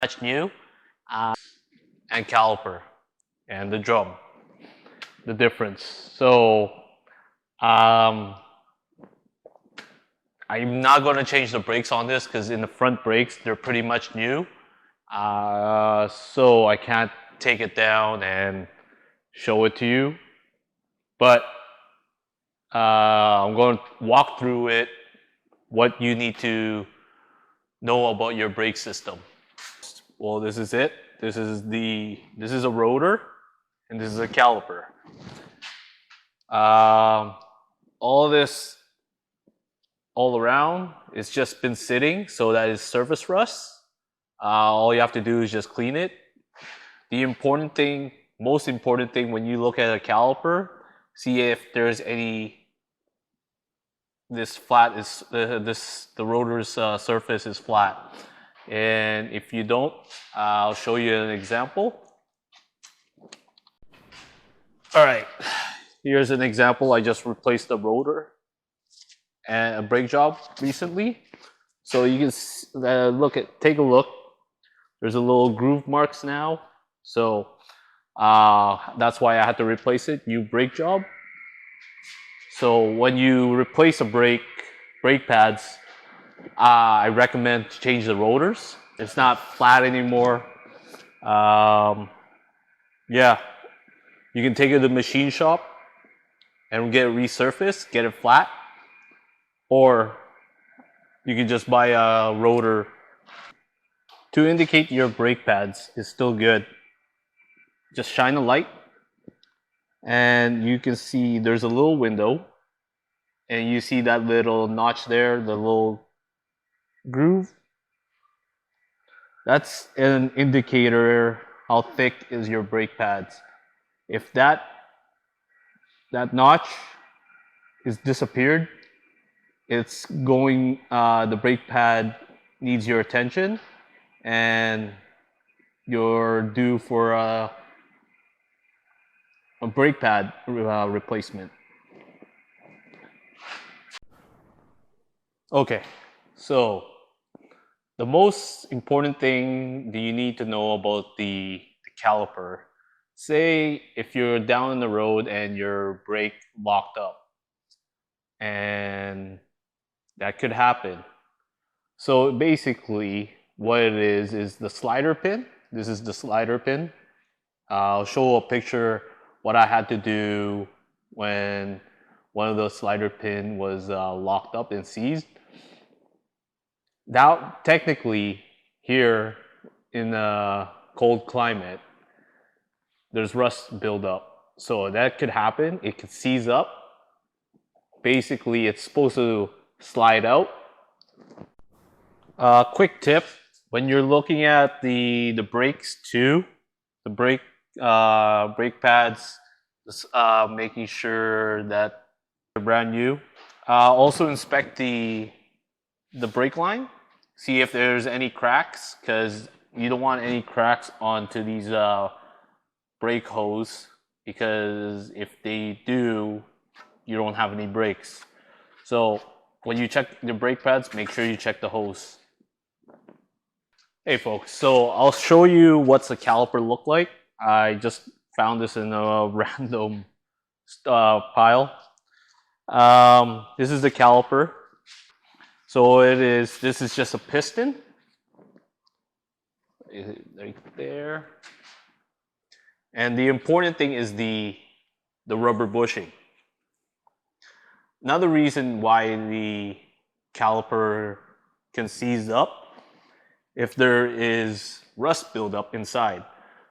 much new, and caliper and the drum, the difference. So um, I'm not going to change the brakes on this because in the front brakes they're pretty much new. So I can't take it down and show it to you, but I'm going to walk through it, what you need to know about your brake system. Well, this is it. This is a rotor, and this is a caliper. All this all around, it's just been sitting, so that is surface rust. All you have to do is just clean it. The important thing, most important thing when you look at a caliper, see if there's any, this flat is, the rotor's surface is flat. And if you don't, I'll show you an example. All right, here's an example. I just replaced the rotor and a brake job recently. So you can take a look. There's a little groove marks now. So that's why I had to replace it, new brake job. So when you replace a brake pads, I recommend to change the rotors. It's not flat anymore. Yeah, you can take it to the machine shop and get it resurfaced, get it flat, or you can just buy a rotor. To indicate your brake pads is still good, just shine a light and you can see there's a little window and you see that little notch there, the little groove. That's an indicator how thick is your brake pads. If that notch is disappeared, it's going, the brake pad needs your attention and you're due for a brake pad replacement. Okay, so the most important thing that you need to know about the caliper, say if you're down in the road and your brake locked up, and that could happen. So basically what it is the slider pin. This is the slider pin. I'll show a picture what I had to do when one of those slider pin was locked up and seized. Now, technically, here in a cold climate, there's rust buildup. So that could happen. It could seize up. Basically, it's supposed to slide out. Quick tip, when you're looking at the brakes too, the brake pads, making sure that they're brand new. Also inspect the brake line. See if there's any cracks, because you don't want any cracks onto these brake hose, because if they do, you don't have any brakes. So when you check the brake pads, make sure you check the hose. Hey folks, so I'll show you what's a caliper look like. I just found this in a random pile. This is the caliper. So this is just a piston. Right there. And the important thing is the rubber bushing. Another reason why the caliper can seize up if there is rust buildup inside.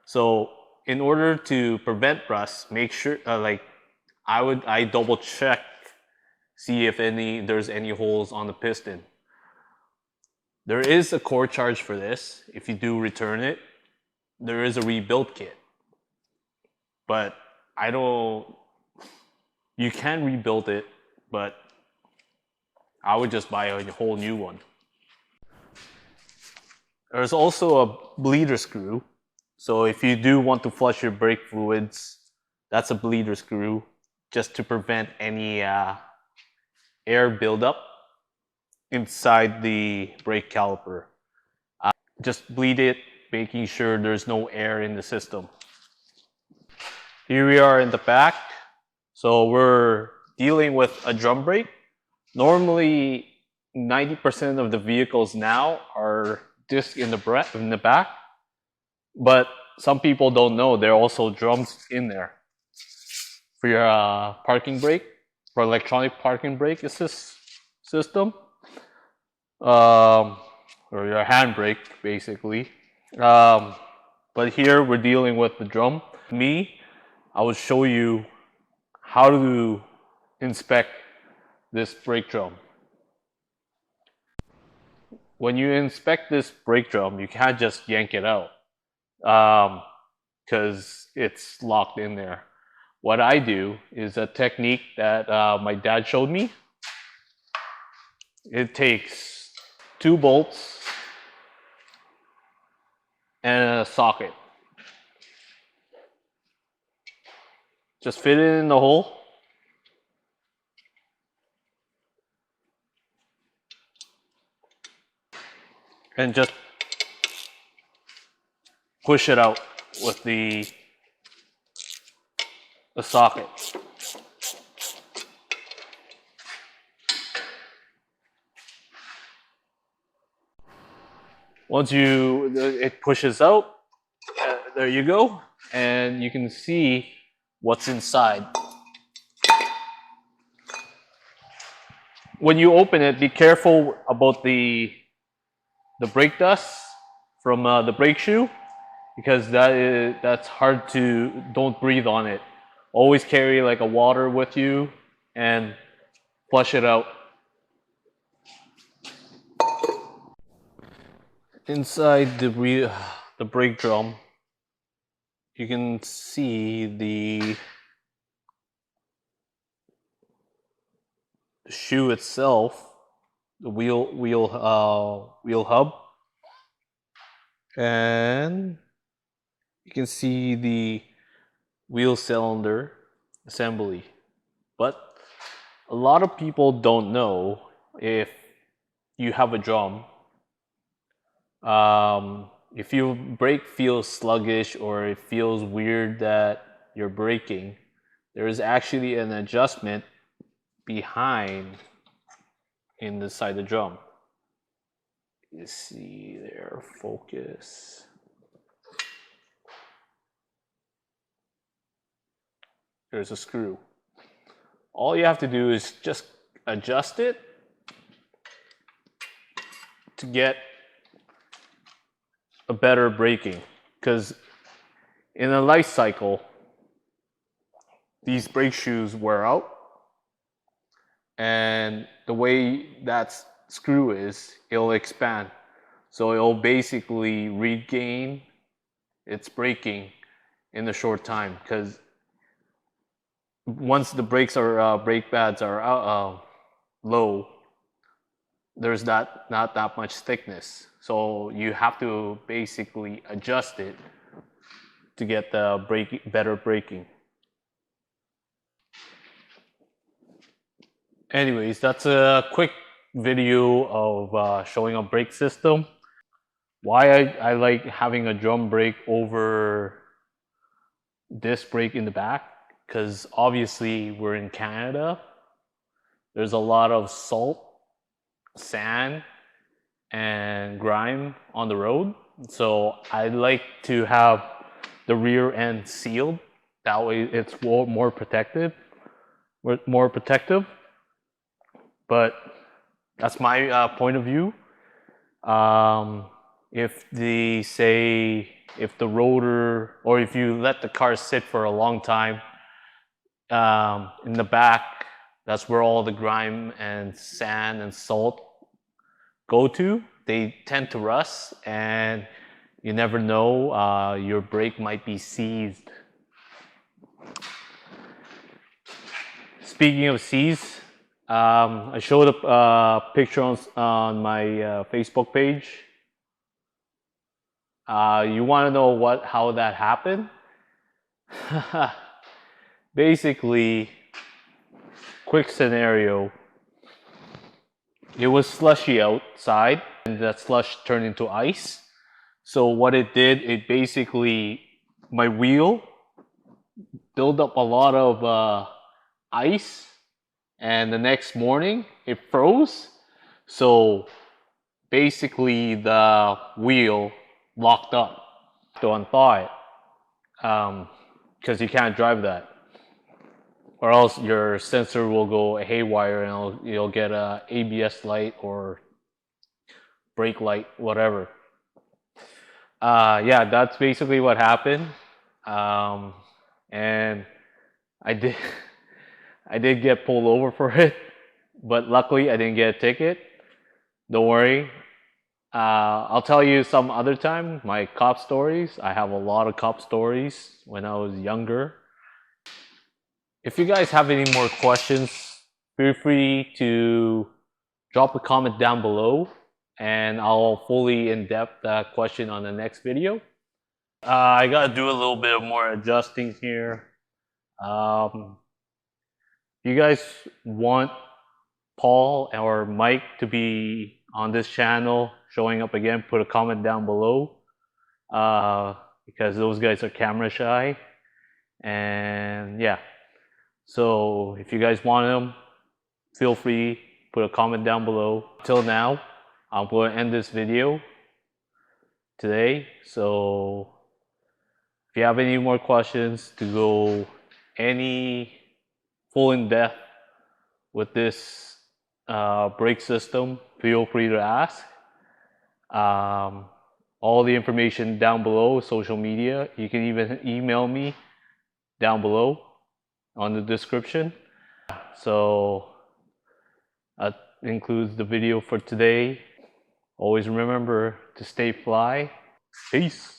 So in order to prevent rust, make sure I double check, see if there's any holes on the piston. There is a core charge for this. If you do return it, there is a rebuild kit. But you can rebuild it, but I would just buy a whole new one. There's also a bleeder screw. So if you do want to flush your brake fluids, that's a bleeder screw, just to prevent any air buildup inside the brake caliper. Just bleed it making sure there's no air in the system. Here we are in the back. So we're dealing with a drum brake. Normally, 90% of the vehicles now are disc in the back, but some people don't know there are also drums in there for your parking brake, for electronic parking brake assist system, or your handbrake basically. But here we're dealing with the drum. I will show you how to inspect this brake drum. When you inspect this brake drum, you can't just yank it out because it's locked in there. What I do is a technique that my dad showed me. It takes 2 bolts and a socket. Just fit it in the hole. And just push it out with the socket. Once it pushes out, there you go, and you can see what's inside. When you open it, be careful about the brake dust from the brake shoe, because that's hard to, don't breathe on it. Always carry like a water with you and flush it out. Inside the brake drum, you can see the shoe itself, the wheel hub, and you can see the wheel cylinder assembly. But a lot of people don't know, if you have a drum, if your brake feels sluggish or it feels weird that you're braking, there is actually an adjustment behind inside the drum. You see there, focus. There's a screw. All you have to do is just adjust it to get a better braking, because in a life cycle, these brake shoes wear out, and the way that screw is, it'll expand, so it'll basically regain its braking in a short time, because once the brake pads are low, there's not that much thickness, so you have to basically adjust it to get the better braking. Anyways, that's a quick video of showing a brake system. Why I like having a drum brake over disc brake in the back, because obviously we're in Canada. There's a lot of salt, sand, and grime on the road, so I like to have the rear end sealed. That way it's more protective. But that's my point of view. If the rotor, or if you let the car sit for a long time, in the back, that's where all the grime and sand and salt go to. They tend to rust, and you never know, your brake might be seized. Speaking of seized, I showed a picture on my Facebook page. You want to know how that happened? Basically, quick scenario. It was slushy outside, and that slush turned into ice. So what it did, it basically, my wheel built up a lot of ice, and the next morning it froze. So basically the wheel locked up to unthaw it, because you can't drive that, or else your sensor will go haywire and you'll get a ABS light or brake light, whatever. Yeah, that's basically what happened. And I did I did get pulled over for it, but luckily I didn't get a ticket. Don't worry. I'll tell you some other time my cop stories. I have a lot of cop stories when I was younger. If you guys have any more questions, feel free to drop a comment down below, and I'll fully in-depth that question on the next video. I gotta do a little bit of more adjusting here. If you guys want Paul or Mike to be on this channel showing up again, put a comment down below, because those guys are camera shy. And yeah, so if you guys want them, feel free, put a comment down below. Till now, I'm going to end this video today. So if you have any more questions to go any full in depth with this brake system, feel free to ask. All the information down below, social media. You can even email me down below on the description. So that includes the video for today. Always remember to stay fly. Peace.